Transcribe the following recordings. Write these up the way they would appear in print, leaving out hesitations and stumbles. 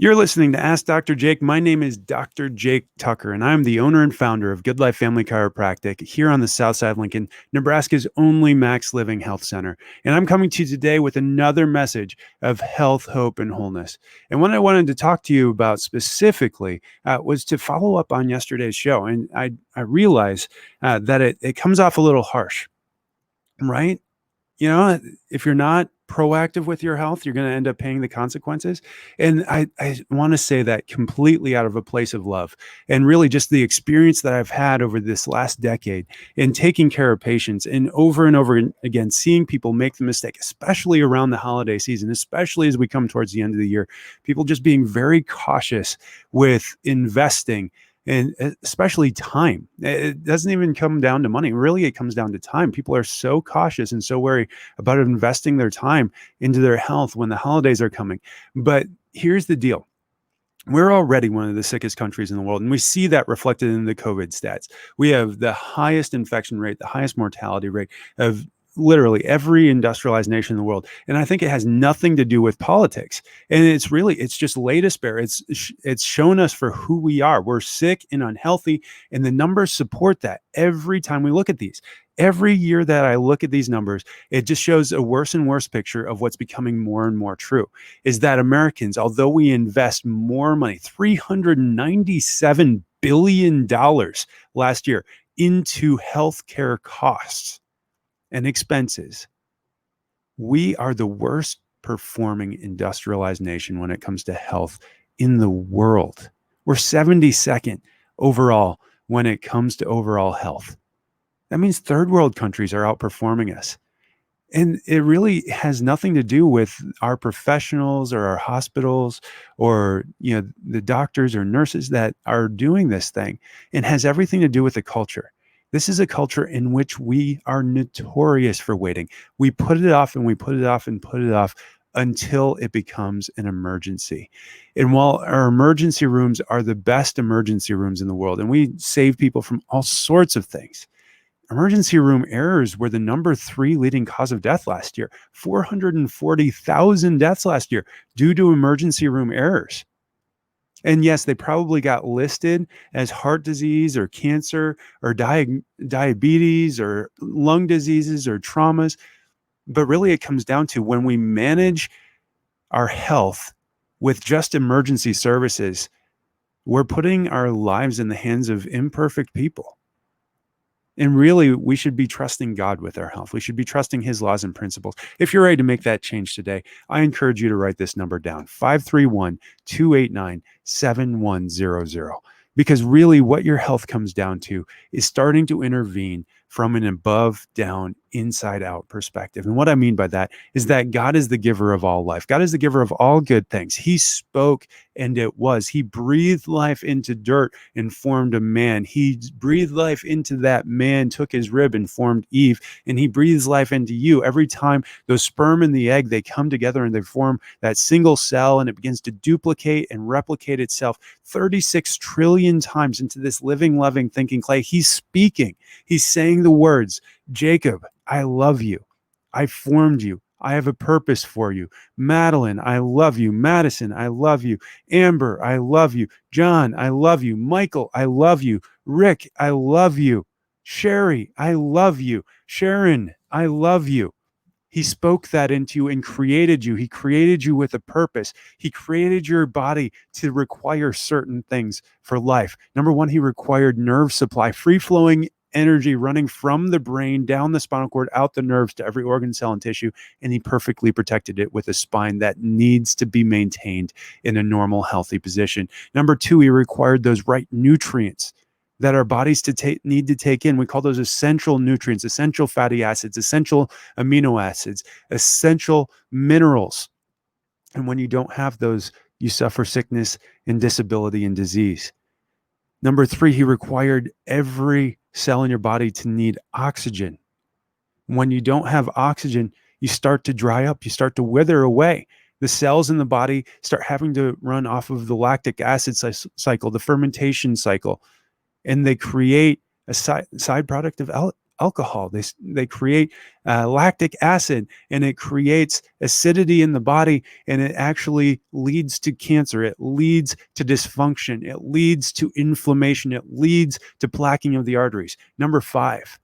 You're listening to Ask Dr. Jake. My name is Dr. Jake Tucker, and I'm the owner and founder of Good Life Family Chiropractic here on the South Side of Lincoln, Nebraska's only Max Living Health Center. And I'm coming to you today with another message of health, hope, and wholeness. And what I wanted to talk to you about specifically was to follow up on yesterday's show. And I realize that it comes off a little harsh, right? You know, if you're not proactive with your health, you're going to end up paying the consequences. And I want to say that completely out of a place of love and really just the experience that I've had over this last decade in taking care of patients and over again, seeing people make the mistake, especially around the holiday season, especially as we come towards the end of the year, people just being very cautious with investing and especially time. It doesn't even come down to money. Really, it comes down to time. People are so cautious and so wary about investing their time into their health when the holidays are coming. But here's the deal. We're already one of the sickest countries in the world, and we see that reflected in the COVID stats. We have the highest infection rate, the highest mortality rate of literally every industrialized nation in the world. And I think it has nothing to do with politics. And it's just laid us bare. It's shown us for who we are. We're sick and unhealthy, and the numbers support that every time we look at these. Every year that I look at these numbers, it just shows a worse and worse picture of what's becoming more and more true, is that Americans, although we invest more money, $397 billion last year into healthcare costs and expenses, we are the worst performing industrialized nation when it comes to health in the world. We're 72nd overall when it comes to overall health. That means third world countries are outperforming us. And it really has nothing to do with our professionals or our hospitals or, the doctors or nurses that are doing this thing. It has everything to do with the culture. This is a culture in which we are notorious for waiting. We put it off and we put it off and put it off until it becomes an emergency. And while our emergency rooms are the best emergency rooms in the world, and we save people from all sorts of things, emergency room errors were the number 3 leading cause of death last year. 440,000 deaths last year due to emergency room errors. And yes, they probably got listed as heart disease or cancer or diabetes or lung diseases or traumas. But really, it comes down to when we manage our health with just emergency services, we're putting our lives in the hands of imperfect people. And really, we should be trusting God with our health. We should be trusting his laws and principles. If you're ready to make that change today, I encourage you to write this number down, 531-289-7100. Because really what your health comes down to is starting to intervene from an above, down, inside out perspective. And what I mean by that is that God is the giver of all life. God is the giver of all good things. He spoke and it was. He breathed life into dirt and formed a man. He breathed life into that man, took his rib and formed Eve. And he breathes life into you. Every time those sperm and the egg, they come together and they form that single cell, and it begins to duplicate and replicate itself 36 trillion times into this living, loving, thinking clay. He's speaking. He's saying the words, Jacob, I love you. I formed you. I have a purpose for you. Madeline, I love you. Madison, I love you. Amber, I love you. John, I love you. Michael, I love you. Rick, I love you. Sherry, I love you. Sharon, I love you. He spoke that into you and created you. He created you with a purpose. He created your body to require certain things for life. Number one, he required nerve supply, free-flowing energy running from the brain down the spinal cord, out the nerves to every organ, cell, and tissue. And he perfectly protected it with a spine that needs to be maintained in a normal, healthy position. Number two, he required those right nutrients that our bodies need to take in. We call those essential nutrients, essential fatty acids, essential amino acids, essential minerals. And when you don't have those, you suffer sickness and disability and disease. Number three, he required every cell in your body to need oxygen. When you don't have oxygen, you start to dry up, you start to wither away. The cells in the body start having to run off of the lactic acid cycle, the fermentation cycle, and they create a side product of alcohol. They create lactic acid, and it creates acidity in the body, and it actually leads to cancer. It leads to dysfunction. It leads to inflammation. It leads to plaquing of the arteries. Number 5,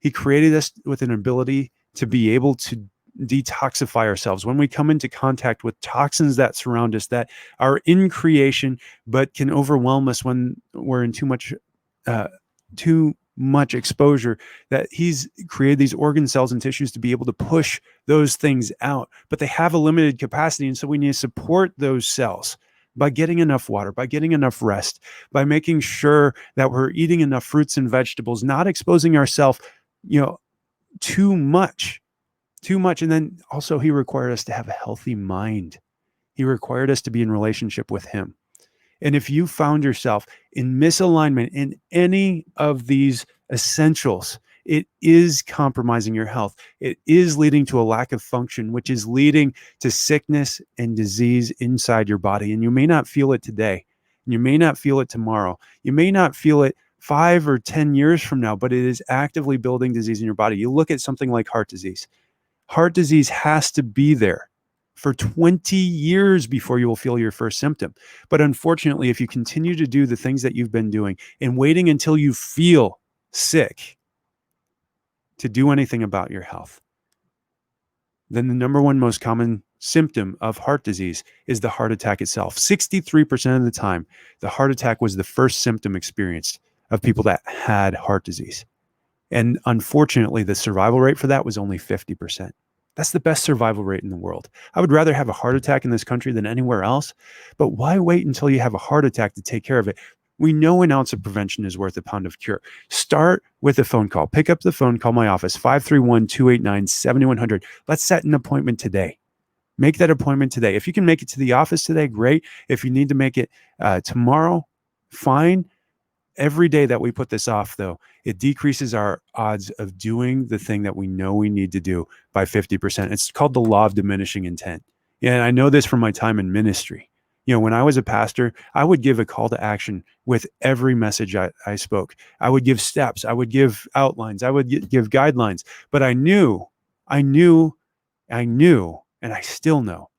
he created us with an ability to be able to detoxify ourselves when we come into contact with toxins that surround us, that are in creation but can overwhelm us when we're in too much exposure. That he's created these organ cells and tissues to be able to push those things out, but they have a limited capacity, and so we need to support those cells by getting enough water, by getting enough rest, by making sure that we're eating enough fruits and vegetables, not exposing ourselves too much. And then also he required us to have a healthy mind. He required us to be in relationship with him. And if you found yourself in misalignment in any of these essentials, it is compromising your health. It is leading to a lack of function, which is leading to sickness and disease inside your body. And you may not feel it today. You may not feel it tomorrow. You may not feel it 5 or 10 years from now, but it is actively building disease in your body. You look at something like heart disease. Heart disease has to be there for 20 years before you will feel your first symptom. But unfortunately, if you continue to do the things that you've been doing and waiting until you feel sick to do anything about your health, then the number one most common symptom of heart disease is the heart attack itself. 63% of the time, the heart attack was the first symptom experienced of people that had heart disease. And unfortunately, the survival rate for that was only 50%. That's the best survival rate in the world. I would rather have a heart attack in this country than anywhere else. But why wait until you have a heart attack to take care of it? We know an ounce of prevention is worth a pound of cure. Start with a phone call. Pick up the phone, call my office, 531-289-7100. Let's set an appointment today. Make that appointment today. If you can make it to the office today, great. If you need to make it tomorrow, fine. Every day that we put this off, though, it decreases our odds of doing the thing that we know we need to do by 50%. It's called the Law of Diminishing Intent. And I know this from my time in ministry. When I was a pastor, I would give a call to action with every message I spoke. I would give steps. I would give outlines. I would give guidelines. But I knew, and I still know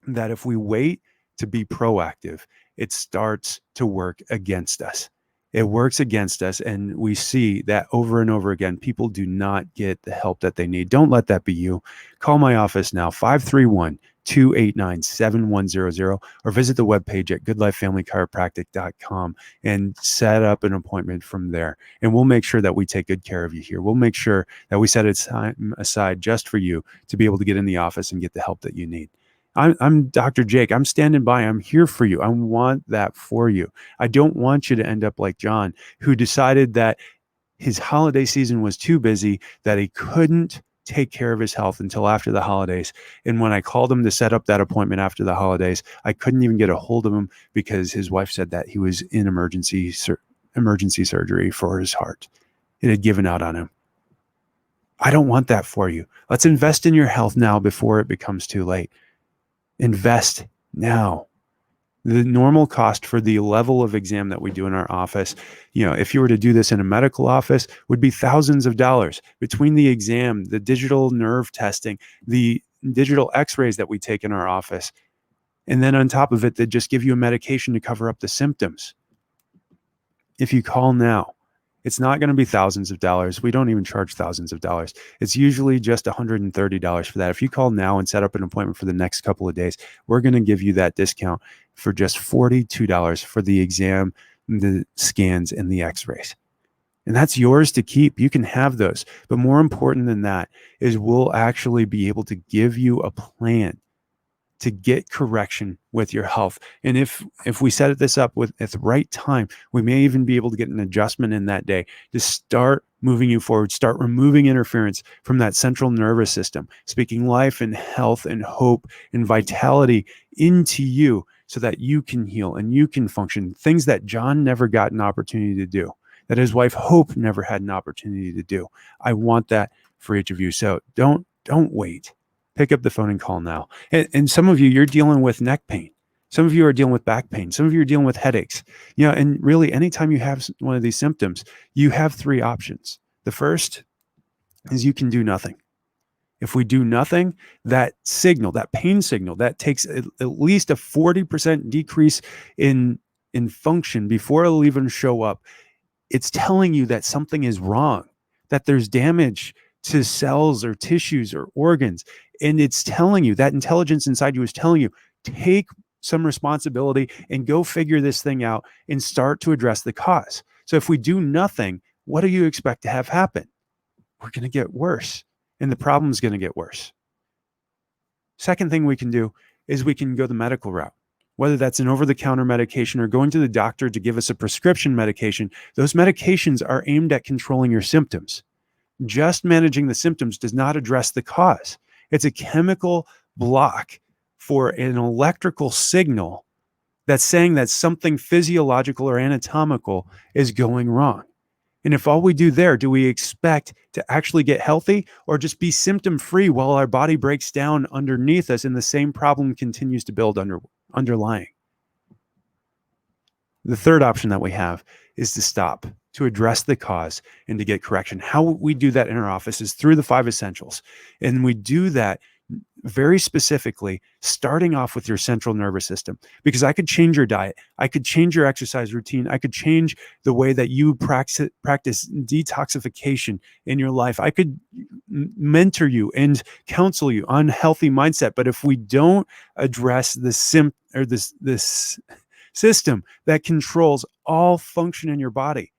that if we wait to be proactive, it starts to work against us. It works against us, and we see that over and over again. People do not get the help that they need. Don't let that be you. Call my office now, 531-289-7100, or visit the webpage at goodlifefamilychiropractic.com and set up an appointment from there. And we'll make sure that we take good care of you here. We'll make sure that we set time aside just for you to be able to get in the office and get the help that you need. I'm Dr. Jake. I'm standing by. I'm here for you. I want that for you. I don't want you to end up like John, who decided that his holiday season was too busy, that he couldn't take care of his health until after the holidays. And when I called him to set up that appointment after the holidays, I couldn't even get a hold of him because his wife said that he was in emergency surgery for his heart. It had given out on him. I don't want that for you. Let's invest in your health now before it becomes too late. Invest now. The normal cost for the level of exam that we do in our office, if you were to do this in a medical office, would be thousands of dollars. Between the exam, the digital nerve testing, the digital x-rays that we take in our office, and then on top of it, they just give you a medication to cover up the symptoms. If you call now, it's not going to be thousands of dollars. We don't even charge thousands of dollars. It's usually just $130 for that. If you call now and set up an appointment for the next couple of days, we're going to give you that discount for just $42 for the exam, the scans, and the x-rays. And that's yours to keep. You can have those. But more important than that is we'll actually be able to give you a plan to get correction with your health. And if we set this up at the right time, we may even be able to get an adjustment in that day to start moving you forward, start removing interference from that central nervous system, speaking life and health and hope and vitality into you so that you can heal and you can function. Things that John never got an opportunity to do, that his wife Hope never had an opportunity to do. I want that for each of you. So don't wait. Pick up the phone and call now. And some of you, you're dealing with neck pain. Some of you are dealing with back pain. Some of you are dealing with headaches. And really, anytime you have one of these symptoms, you have 3 options. The first is you can do nothing. If we do nothing, that signal, that pain signal, that takes at least a 40% decrease in function before it'll even show up. It's telling you that something is wrong, that there's damage to cells or tissues or organs. And it's telling you, that intelligence inside you is telling you, take some responsibility and go figure this thing out and start to address the cause. So if we do nothing, what do you expect to have happen? We're going to get worse, and the problem's going to get worse. Second thing we can do is we can go the medical route. Whether that's an over-the-counter medication or going to the doctor to give us a prescription medication, those medications are aimed at controlling your symptoms. Just managing the symptoms does not address the cause. It's a chemical block for an electrical signal that's saying that something physiological or anatomical is going wrong. And if all we do there, do we expect to actually get healthy or just be symptom-free while our body breaks down underneath us and the same problem continues to build underlying? The third option that we have is to stop, to address the cause and to get correction. How we do that in our office is through the 5 essentials. And we do that very specifically, starting off with your central nervous system, because I could change your diet. I could change your exercise routine. I could change the way that you practice detoxification in your life. I could mentor you and counsel you on healthy mindset. But if we don't address this system that controls all function in your body,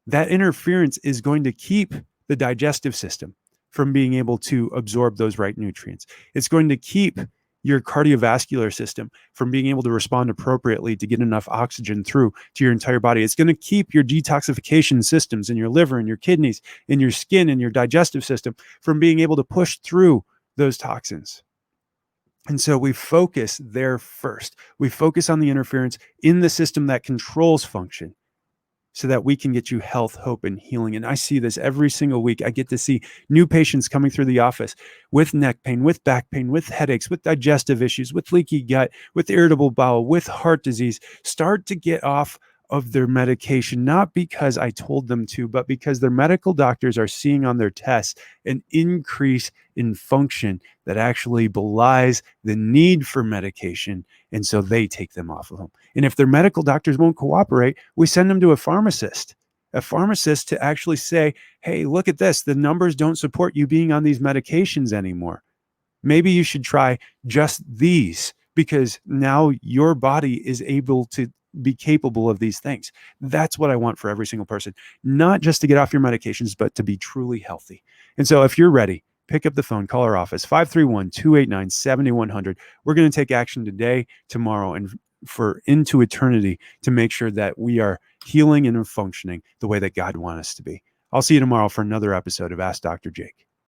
that interference is going to keep the digestive system from being able to absorb those right nutrients. It's going to keep your cardiovascular system from being able to respond appropriately to get enough oxygen through to your entire body. It's going to keep your detoxification systems in your liver and your kidneys, in your skin and your digestive system from being able to push through those toxins. And so we focus there first. We focus on the interference in the system that controls function, so that we can get you health, hope, and healing. And I see this every single week. I get to see new patients coming through the office with neck pain, with back pain, with headaches, with digestive issues, with leaky gut, with irritable bowel, with heart disease, start to get off of their medication, not because I told them to, but because their medical doctors are seeing on their tests an increase in function that actually belies the need for medication. And so they take them off of them. And if their medical doctors won't cooperate, we send them to a pharmacist to actually say, hey, look at this. The numbers don't support you being on these medications anymore. Maybe you should try just these, because now your body is able to be capable of these things. That's what I want for every single person, not just to get off your medications, but to be truly healthy. And so if you're ready, pick up the phone, call our office, 531-289-7100. We're going to take action today, tomorrow, and for into eternity to make sure that we are healing and functioning the way that God wants us to be. I'll see you tomorrow for another episode of Ask Dr. Jake.